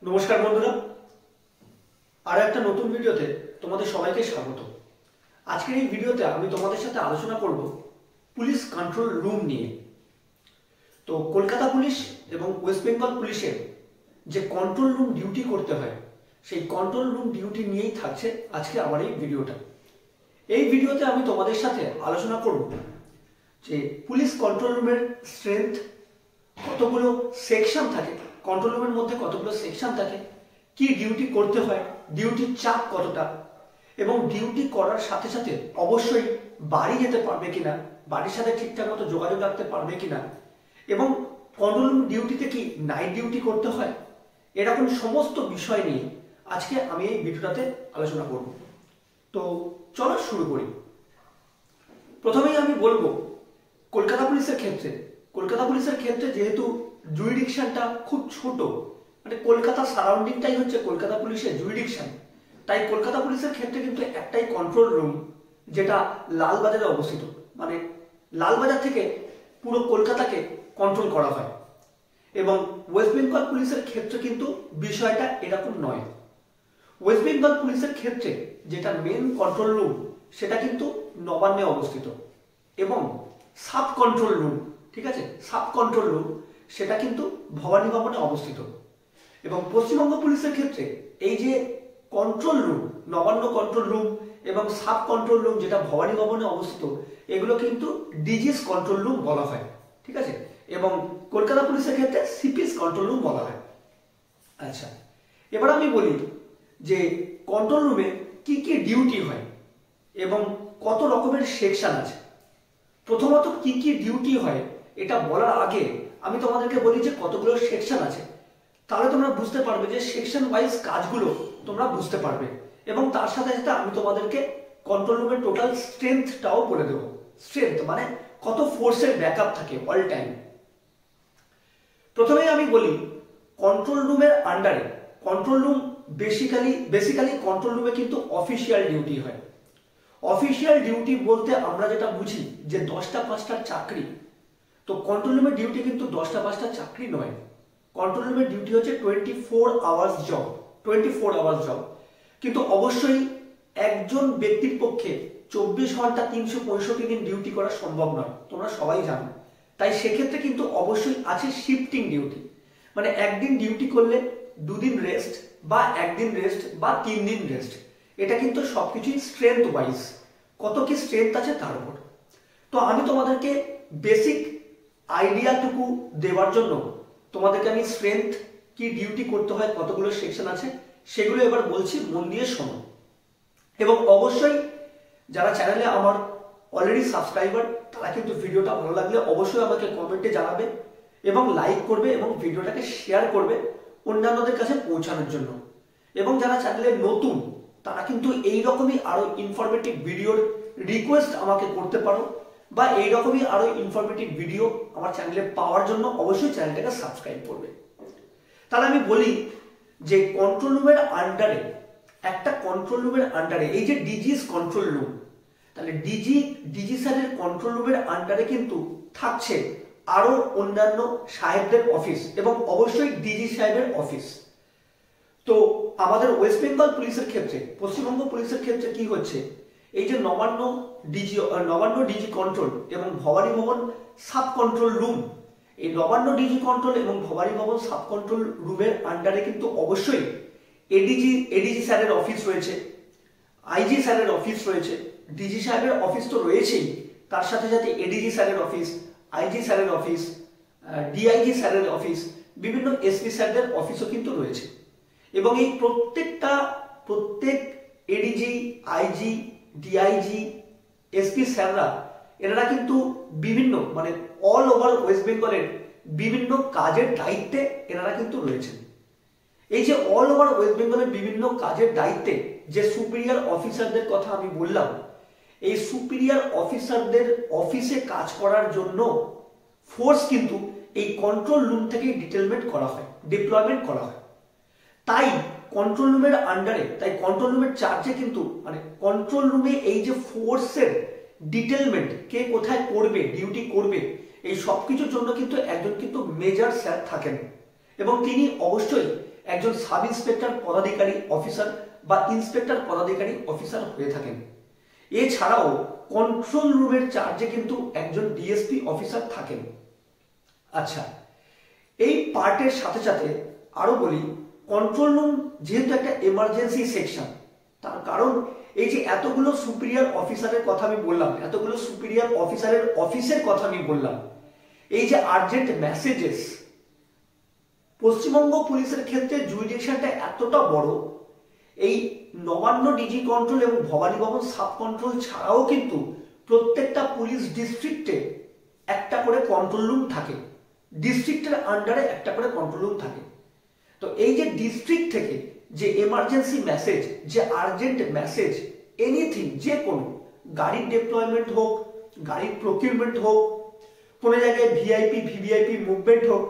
নমস্কার বন্ধুরা, আর একটা নতুন ভিডিওতে তোমাদের সবাইকে স্বাগত। আজকের এই ভিডিওতে আমি তোমাদের সাথে আলোচনা করব পুলিশ কন্ট্রোল রুম নিয়ে। তো কলকাতা পুলিশ এবং ওয়েস্ট বেঙ্গল পুলিশের যে কন্ট্রোল রুম ডিউটি করতে হয়, সেই কন্ট্রোল রুম ডিউটি নিয়েই থাকছে আজকে আমার এই ভিডিওটা। এই ভিডিওতে আমি তোমাদের সাথে আলোচনা করব যে পুলিশ কন্ট্রোল রুমের স্ট্রেংথ, কতগুলো সেকশন থাকে, কন্ট্রোল রুমের মধ্যে কতগুলো সেকশন থাকে, কি ডিউটি করতে হয়, ডিউটির চাপ কতটা, এবং ডিউটি করার সাথে সাথে অবশ্যই বাড়ি যেতে পারবে কিনা, বাড়ির সাথে ঠিকঠাক মতো যোগাযোগ রাখতে পারবে কিনা, এবং কন্ট্রোল রুম ডিউটিতে কি নাইট ডিউটি করতে হয়, এরকম সমস্ত বিষয় নিয়ে আজকে আমি এই ভিডিওটাতে আলোচনা করব। তো চলো শুরু করি। প্রথমেই আমি বলবো কলকাতা পুলিশের ক্ষেত্রে যেহেতু জুরিডিকশনটা খুব ছোট, মানে কলকাতা সারাউন্ডিংটাই হচ্ছে কলকাতা পুলিশের জুরিডিকশন, তাই কলকাতা পুলিশের ক্ষেত্রে কিন্তু একটাই কন্ট্রোল রুম, যেটা লালবাজারে অবস্থিত। মানে লালবাজার থেকে পুরো কলকাতাকে কন্ট্রোল করা হয়। এবং ওয়েস্ট বেঙ্গল পুলিশের ক্ষেত্রে কিন্তু বিষয়টা এরকম নয়। ওয়েস্ট বেঙ্গল পুলিশের ক্ষেত্রে যেটা মেন কন্ট্রোল রুম, সেটা কিন্তু নবান্নে অবস্থিত, এবং সাব কন্ট্রোল রুম, ঠিক আছে, সাব কন্ট্রোল রুম সেটা কিন্তু ভবানী ভবনে অবস্থিত। এবং পশ্চিমবঙ্গ পুলিশের ক্ষেত্রে এই যে control room, Nabanna control room এবং সাব কন্ট্রোল রুম যেটা ভবানী ভবনে অবস্থিত, এগুলো কিন্তু ডিজিস কন্ট্রোল রুম বলা হয়, ঠিক আছে। এবং কলকাতা পুলিশের ক্ষেত্রে সিপিস কন্ট্রোল রুম বলা হয়। আচ্ছা, এবার আমি বলি যে কন্ট্রোল রুমে কি কি ডিউটি হয় এবং কত রকমের সেকশন আছে। প্রথমত কি কি ডিউটি হয় এটা বলার আগে আমি তোমাদেরকে বলি যে কতগুলো সেকশন আছে, তাহলে তোমরা বুঝতে পারবে যে সেকশন ওয়াইজ কাজগুলো তোমরা বুঝতে পারবে। এবং তার সাথে সাথে আমি তোমাদেরকে কন্ট্রোল রুমের টোটাল স্ট্রেংথটাও বলে দেবো। স্ট্রেংথ মানে কত ফোর্সের ব্যাকআপ থাকে অল টাইম। প্রথমেই আমি বলি কন্ট্রোল রুমের আন্ডারে কন্ট্রোল রুম বেসিক্যালি কন্ট্রোল রুমে কিন্তু অফিসিয়াল ডিউটি হয়। অফিসিয়াল ডিউটি বলতে আমরা যেটা বুঝি যে 10টা 5টার চাকরি, তো কন্ট্রোল রুমের ডিউটি কিন্তু 10টা 5টার চাকরি নয়। কন্ট্রোল রুমের ডিউটি হচ্ছে 24 আওয়ার্স জব, 24 আওয়ার্স জব। কিন্তু অবশ্যই একজন ব্যক্তির পক্ষে 24 ঘন্টা 365 দিন ডিউটি করা সম্ভব নয়, তোমরা সবাই জানো। তাই সেক্ষেত্রে কিন্তু অবশ্যই আছে শিফটিং ডিউটি, মানে একদিন ডিউটি করলে দুদিন রেস্ট, বা একদিন রেস্ট, বা 3 দিন রেস্ট। এটা কিন্তু সবকিছুই স্ট্রেংথ ওয়াইজ, কত কি স্ট্রেংথ আছে তার উপর। তো আমি তোমাদেরকে বেসিক আইডিয়াটুকু দেওয়ার জন্য তোমাদেরকে আমি স্ট্রেংথ কি ডিউটি করতে হয়, কতগুলো সেকশন আছে, সেগুলো এবার বলছি, মন দিয়ে শোনো। এবং অবশ্যই যারা চ্যানেলে আমার অলরেডি সাবস্ক্রাইবার, তারা কিন্তু ভিডিওটা ভালো লাগলে অবশ্যই আমাকে কমেন্টে জানাবে এবং লাইক করবে এবং ভিডিওটাকে শেয়ার করবে অন্যান্যদের কাছে পৌঁছানোর জন্য। এবং যারা চ্যানেলে নতুন, তারা কিন্তু এইরকমই আরো ইনফরমেটিভ ভিডিওর রিকোয়েস্ট আমাকে করতে পারো, বা এইরকমই আরো ইনফরমেটিভ ভিডিও আমার চ্যানেলে পাওয়ার জন্য অবশ্যই চ্যানেলটাকে সাবস্ক্রাইব করবে। তাহলে আমি বলি যে কন্ট্রোল রুমের আন্ডারে, একটা কন্ট্রোল রুমের আন্ডারে এই যে ডিজিস কন্ট্রোল রুম, তাহলে ডিজি স্যারের কন্ট্রোল রুমের আন্ডারে কিন্তু থাকছে আরো অন্যান্য সাহেবদের অফিস এবং অবশ্যই ডিজি সাহেবের অফিস। তো আমাদের ওয়েস্ট বেঙ্গল পুলিশের ক্ষেত্রে, পশ্চিমবঙ্গ পুলিশের ক্ষেত্রে কি হচ্ছে, এই যে নবান্ন ডিজি কন্ট্রোল এবং ভবানী ভবন সাব কন্ট্রোল রুম, এই নবান্ন ডিজি কন্ট্রোল এবং ভবানী ভবন সাব কন্ট্রোল রুমের আন্ডারে কিন্তু অবশ্যই এডিজি স্যারের অফিস রয়েছে, আইজি স্যারের অফিস রয়েছে, ডিজি সাহেবের অফিস তো রয়েছেই, তার সাথে সাথে এডিজি স্যারের অফিস, আইজি স্যারের অফিস, ডিআইজি স্যারের অফিস, বিভিন্ন এসপি স্যারদের অফিসও কিন্তু রয়েছে। এবং এই প্রত্যেক এডিজি, আইজি, ডিআইজি, এসপি স্যাররা, এনারা কিন্তু বিভিন্ন, মানে অল ওভার ওয়েস্ট বেঙ্গলের বিভিন্ন কাজের দায়িত্বে এনারা কিন্তু রয়েছেন। এই যে অল ওভার ওয়েস্ট বেঙ্গলের বিভিন্ন কাজের দায়িত্বে যে সুপিরিয়র অফিসারদের কথা আমি বললাম, এই সুপিরিয়র অফিসারদের অফিসে কাজ করার জন্য ফোর্স কিন্তু এই কন্ট্রোল রুম থেকেই ডিপ্লয়মেন্ট করা হয়। তাই কন্ট্রোল রুমের আন্ডারে, তাই কন্ট্রোল রুমের চার্জে কিন্তু, মানে কন্ট্রোল রুমে এই যে ফোর্সের ডিটেলমেন্ট, কে কোথায় করবে, ডিউটি করবে, এই সব কিছুর জন্য কিন্তু একজন কিন্তু মেজর স্যার থাকেন। এবং তিনি অবশ্যই একজন একজন সাব ইন্সপেক্টর পদাধিকারী অফিসার বা ইন্সপেক্টর পদাধিকারী অফিসার হয়ে থাকেন। এছাড়াও কন্ট্রোল রুমের চার্জে কিন্তু একজন ডিএসপি অফিসার থাকেন। আচ্ছা, এই পার্টের সাথে সাথে আরো বলি, কন্ট্রোল রুম যেহেতু একটা এমার্জেন্সি সেকশন, তার কারণ এই যে এতগুলো সুপিরিয়র অফিসারের কথা আমি বললাম, এতগুলো সুপিরিয়র অফিসারের অফিসের কথা আমি বললাম, এই যে আর্জেন্ট মেসেজেস, পশ্চিমবঙ্গ পুলিশের ক্ষেত্রে জুরিডিকশনটা এতটা বড়, এই নবান্ন ডিজি কন্ট্রোল এবং ভবানী ভবন সাব কন্ট্রোল ছাড়াও কিন্তু প্রত্যেকটা পুলিশ ডিস্ট্রিক্টে একটা করে কন্ট্রোল রুম থাকে, ডিস্ট্রিক্টের আন্ডারে একটা করে কন্ট্রোল রুম থাকে। তো এই যে ডিস্ট্রিক্ট থেকে যে এমার্জেন্সি মেসেজ, যে আর্জেন্ট মেসেজ, এনিথিং, যে কোনো গাড়ির ডিপ্লয়মেন্ট হোক, গাড়ির প্রকিউরমেন্ট হোক, কোনো জায়গায় ভিআইপি ভিভিআইপি মুভমেন্ট হোক,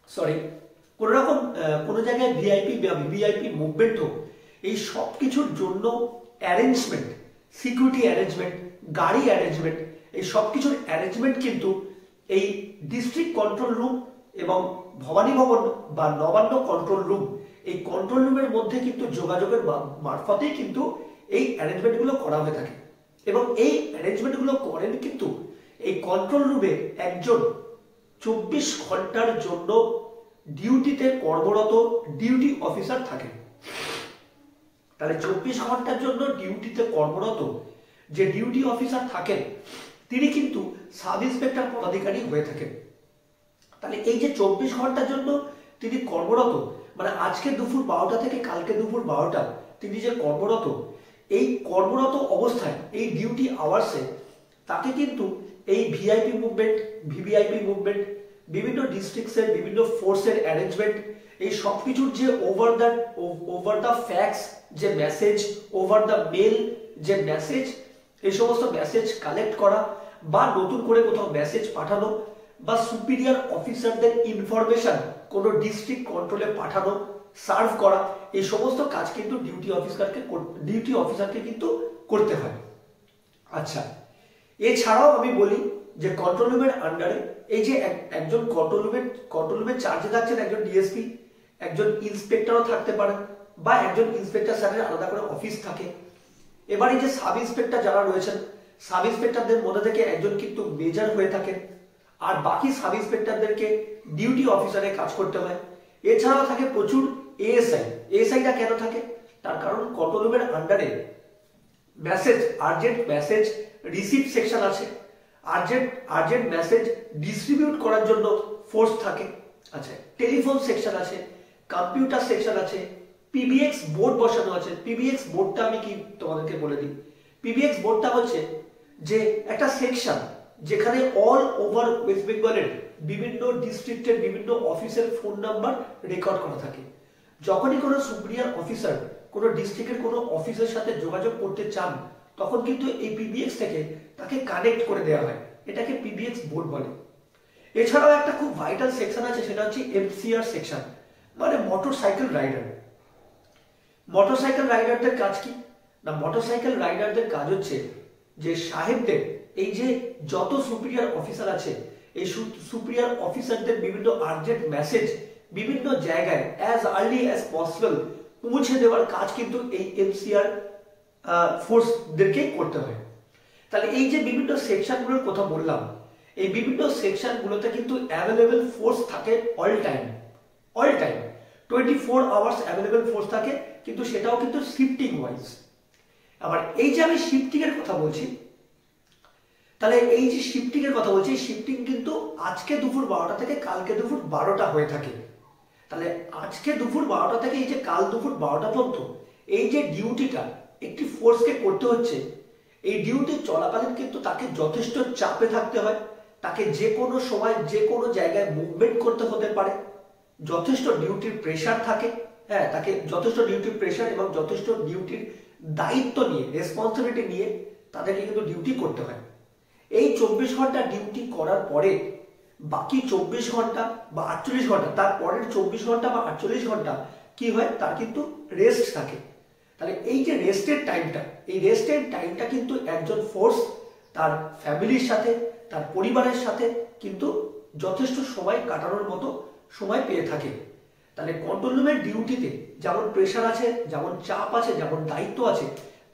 সরি, কোন রকম কোনো জায়গায় ভিআইপি বা ভিভিআইপি মুভমেন্ট হোক, এই সব কিছুর জন্য অ্যারেঞ্জমেন্ট, সিকিউরিটি অ্যারেঞ্জমেন্ট, গাড়ি অ্যারেঞ্জমেন্ট, এই সব কিছুর অ্যারেঞ্জমেন্ট কিন্তু এই ডিস্ট্রিক্ট কন্ট্রোল রুম এবং ভবানী ভবন বা নবান্ন কন্ট্রোল রুম, এই কন্ট্রোল রুমের মধ্যে কিন্তু যোগাযোগের মারফতেই কিন্তু এই অ্যারেঞ্জমেন্টগুলো করা হয়ে থাকে। এবং এই অ্যারেঞ্জমেন্টগুলো করেন কিন্তু এই কন্ট্রোল রুমে একজন 24 ঘন্টার জন্য ডিউটিতে কর্মরত ডিউটি অফিসার থাকেন। তাহলে 24 ঘন্টার জন্য ডিউটিতে কর্মরত যে ডিউটি অফিসার থাকেন, তিনি কিন্তু সাব ইন্সপেক্টর পদাধিকারী হয়ে থাকেন। তাহলে এই যে 24 ঘন্টার জন্য তিনি কর্মরত, মানে আজকে দুপুর 12টা থেকে কালকে দুপুর 12টা তিনি যে কর্মরত, এই কর্মরত অবস্থায় এই ডিউটি আওয়ার্সে তাকে কিন্তু এই ভিআইপি মুভমেন্ট, ভিভিআইপি মুভমেন্ট, বিভিন্ন ডিস্ট্রিক্টসের বিভিন্ন ফোর্সের অ্যারেঞ্জমেন্ট, এই সব কিছুর যে ওভার দ্য ফ্যাক্স যে মেসেজ, ওভার দ্য মেল যে মেসেজ, এই সমস্ত মেসেজ কালেক্ট করা বা নতুন করে কোথাও মেসেজ পাঠানো বা সুপিরিয়র অফিসারদের ইনফরমেশন কোনো ডিস্ট্রিক্ট কন্ট্রোলে পাঠানো, সার্ভ করা, এই সমস্ত কাজ কিন্তু ডিউটি অফিসারকে কিন্তু করতে হয়। আচ্ছা, এছাড়াও আমি বলি যে কন্ট্রোল রুমের আন্ডারে এই যে একজন কন্ট্রোল রুমের চার্জে থাকছেন একজন ডিএসপি, একজন ইন্সপেক্টরও থাকতে পারেন বা একজন ইন্সপেক্টর স্যারের আলাদা করে অফিস থাকে। এবার এই যে সাব ইন্সপেক্টর যারা রয়েছেন, সাব ইন্সপেক্টরদের মধ্যে থেকে একজন কিন্তু মেজর হয়ে থাকেন, আর বাকি সাব ইন্সপেক্টরদেরকে ডিউটি অফিসারে কাজ করতে হয়। এছাড়াও থাকে প্রচুর এএসআই। এএসআইটা কেন থাকে? তার কারণ কন্ট্রোল রুমের আন্ডারে message, urgent message receive section আছে, আর্জেন্ট মেসেজ ডিস্ট্রিবিউট করার জন্য ফোর্স থাকে। আচ্ছা, টেলিফোন সেকশন আছে, কম্পিউটার সেকশন আছে, পিবিএক্স বোর্ড বসানো আছে। পিবিএক্স বোর্ডটা আমি কি তোমাদেরকে বলে দিই। পিবিএক্স বোর্ডটা হচ্ছে যে একটা সেকশন যেখানে অল ওভার ওয়েস্ট বেঙ্গলের বিভিন্ন ডিস্ট্রিক্টের বিভিন্ন অফিসের ফোন নাম্বার রেকর্ড করা থাকে। যখনই কোনো সুপিরিয়র অফিসার কোনো ডিস্ট্রিক্টের কোনো অফিসের সাথে যোগাযোগ করতে চান, তখন কিন্তু এই পিবিএক্স থেকে তাকে কানেক্ট করে দেওয়া হয়, এটাকে পিবিএক্স বোর্ড বলে। এছাড়াও একটা খুব ভাইটাল সেকশন আছে, সেটা হচ্ছে এমসিআর সেকশন, মানে মোটরসাইকেল রাইডার। মোটরসাইকেল রাইডারদের কাজ কি না? মোটরসাইকেল রাইডারদের কাজ হচ্ছে যে সাহেবদের, এই যে যত সুপিরিয়র অফিসার আছে, এই সুপিরিয়র অফিসারদের বিভিন্ন আর্জেন্ট মেসেজ বিভিন্ন জায়গায় অ্যাজ আর্লি অ্যাজ পসিবল পৌঁছে দেওয়ার কাজ কিন্তু এই এমসিআর ফোর্সদেরকে করতে হয়। তাহলে এই যে বিভিন্ন সেকশনগুলোর কথা বললাম, এই বিভিন্ন সেকশনগুলোতে কিন্তু অ্যাভেলেবেল ফোর্স থাকে all time 24 hours available force থাকে, কিন্তু সেটাও কিন্তু শিফটিং ওয়াইজ। আবার এই যে আমি শিফটিং এর কথা বলছি, তাহলে এই যে শিফটিং এর কথা বলছি, শিফটিং কিন্তু আজকে দুপুর 12টা থেকে কালকে দুপুর 12টা হয়ে থাকে। তাহলে আজকে দুপুর 12টা থেকে এই যে কাল দুপুর 12টা পর্যন্ত এই যে ডিউটিটা একটি ফোর্সকে করতে হচ্ছে, এই ডিউটি চলাকালীন কিন্তু তাকে যথেষ্ট চাপে থাকতে হয়, তাকে যে কোনো সময় যে কোনো জায়গায় মুভমেন্ট করতে হতে পারে, যথেষ্ট ডিউটির প্রেশার থাকে। হ্যাঁ, তাকে যথেষ্ট ডিউটির প্রেশার এবং যথেষ্ট ডিউটির দায়িত্ব নিয়ে, রেসপন্সিবিলিটি নিয়ে তাদেরকে কিন্তু ডিউটি করতে হয়। এই 24 ঘন্টা ডিউটি করার পরে বাকি 24 ঘন্টা বা 48 ঘন্টা, তার পরের 24 ঘন্টা বা 48 ঘন্টা কি হয়, তার কিন্তু রেস্ট থাকে। তাহলে এই যে রেস্টের টাইমটা, এই রেস্টের টাইমটা কিন্তু একজন ফোর্স তার ফ্যামিলির সাথে, তার পরিবারের সাথে কিন্তু যথেষ্ট সময় কাটানোর মতো সময় পেয়ে থাকে। তাহলে কন্ট্রোল রুমের ডিউটিতে যেমন প্রেশার আছে, যেমন চাপ আছে, যেমন দায়িত্ব আছে,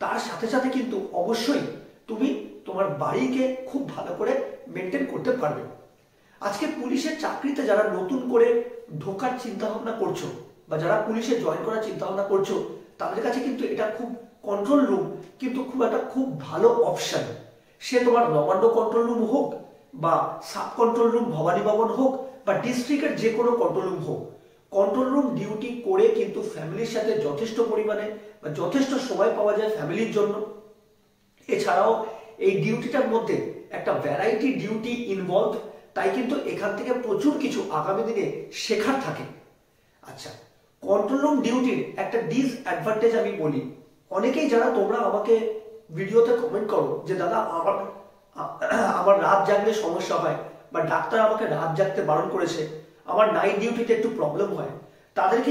তার সাথে সাথে কিন্তু অবশ্যই তুমি তোমার বাড়িকে খুব ভালো করে মেনটেন করতে পারবে। আজকে পুলিশের চাকরিতে যারা নতুন করে ঢোকার চিন্তা ভাবনা করছো বা যারা পুলিশে জয়েন করার চিন্তা ভাবনা করছো, তাদের কাছে কিন্তু এটা খুব কন্ট্রোল রুম কিন্তু খুব ভালো অপশন। সে তোমার নবান্ন কন্ট্রোল রুম হোক বা সাব কন্ট্রোল রুম ভবানী ভবন হোক বা ডিস্ট্রিক্টের যে কোনো কন্ট্রোল রুম হোক, কন্ট্রোল রুম ডিউটি করে কিন্তু ফ্যামিলির সাথে যথেষ্ট পরিমাণে বা যথেষ্ট সময় পাওয়া যায় ফ্যামিলির জন্য। এছাড়াও এই ডিউটিটার মধ্যে একটা ভ্যারাইটি ডিউটি ইনভলভ, তাই কিন্তু এখান থেকে প্রচুর কিছু আগামী দিনে শেখার থাকে। আচ্ছা, কন্ট্রোল রুম ডিউটির একটা ডিসঅ্যাডভান্টেজ আমি বলি। অনেকেই যারা তোমরা আমাকে ভিডিওতে কমেন্ট করো যে দাদা আমার রাত জাগলে সমস্যা হয় বা ডাক্তার আমাকে রাত জাগতে বারণ করেছে, আমার নাইট ডিউটিতে একটু প্রবলেম হয়, তাদের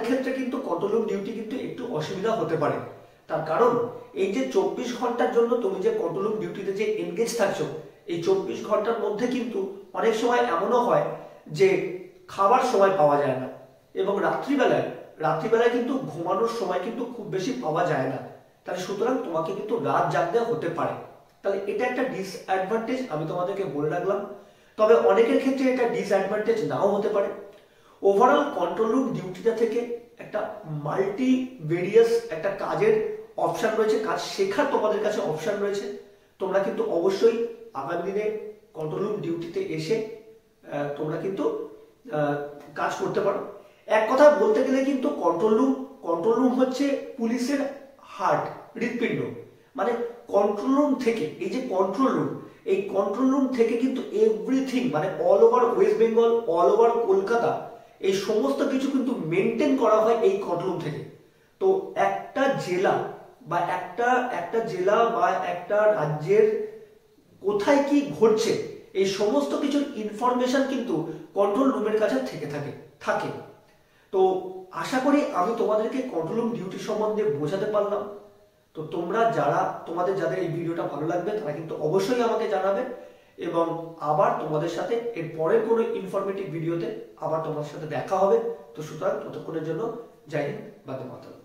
ক্ষেত্রে কিন্তু কন্ট্রোল রুম ডিউটি কিন্তু একটু অসুবিধা হতে পারে। তার কারণ এই যে 24 ঘন্টার জন্য তুমি যে কন্ট্রোল রুম ডিউটিতে যে এনগেজ থাকছো, এই 24 ঘন্টার মধ্যে কিন্তু অনেক সময় এমনও হয় যে খাবার সময় পাওয়া যায় না এবং রাত্রিবেলায় কিন্তু ঘুমানোর সময় কিন্তু খুব বেশি পাওয়া যায় না। তাহলে সুতরাং তোমাকে কিন্তু রাত জাগতে হতে পারে। তাহলে এটা একটা ডিসঅ্যাডভান্টেজ আমি তোমাদেরকে বলে রাখলাম। তবে অনেকের ক্ষেত্রে এটা ডিসঅ্যাডভান্টেজ নাও হতে পারে। ওভারঅল কন্ট্রোল রুম ডিউটিটা থেকে একটা মাল্টি ভেরিয়াস একটা কাজের অপশন রয়েছে, কাজ শেখার তোমাদের কাছে অপশন রয়েছে। তোমরা কিন্তু অবশ্যই আগামী দিনে কন্ট্রোল রুম ডিউটিতে এসে তোমরা কিন্তু কাজ করতে পারো। এক কথা বলতে গেলে কিন্তু কন্ট্রোল রুম হচ্ছে পুলিশের হার্ট, হৃৎপিণ্ড। মানে কন্ট্রোল রুম থেকে এই যে এই কন্ট্রোল রুম থেকে কিন্তু এভরিথিং, মানে all over West Bengal, all over Kolkata, এই সমস্ত কিছু কিন্তু মেনটেন করা হয় এই কন্ট্রোল রুম থেকে। তো একটা জেলা বা একটা রাজ্যের কোথায় কি ঘটছে এই সমস্ত কিছুর ইনফরমেশন কিন্তু কন্ট্রোল রুমের কাছে থাকে। তো আশা করি আমি তোমাদেরকে কন্ট্রোল রুম ডিউটি সম্বন্ধে বোঝাতে পারলাম। তো যাদের এই ভিডিওটা ভালো লাগবে তারা কিন্তু অবশ্যই আমাকে জানাবে এবং আবার তোমাদের সাথে এর পরের কোনো ইনফরমেটিভ ভিডিওতে আবার তোমাদের সাথে দেখা হবে। তো সুতরাং ততক্ষণের জন্য জয় হিন্দ, বন্দে মাতরম।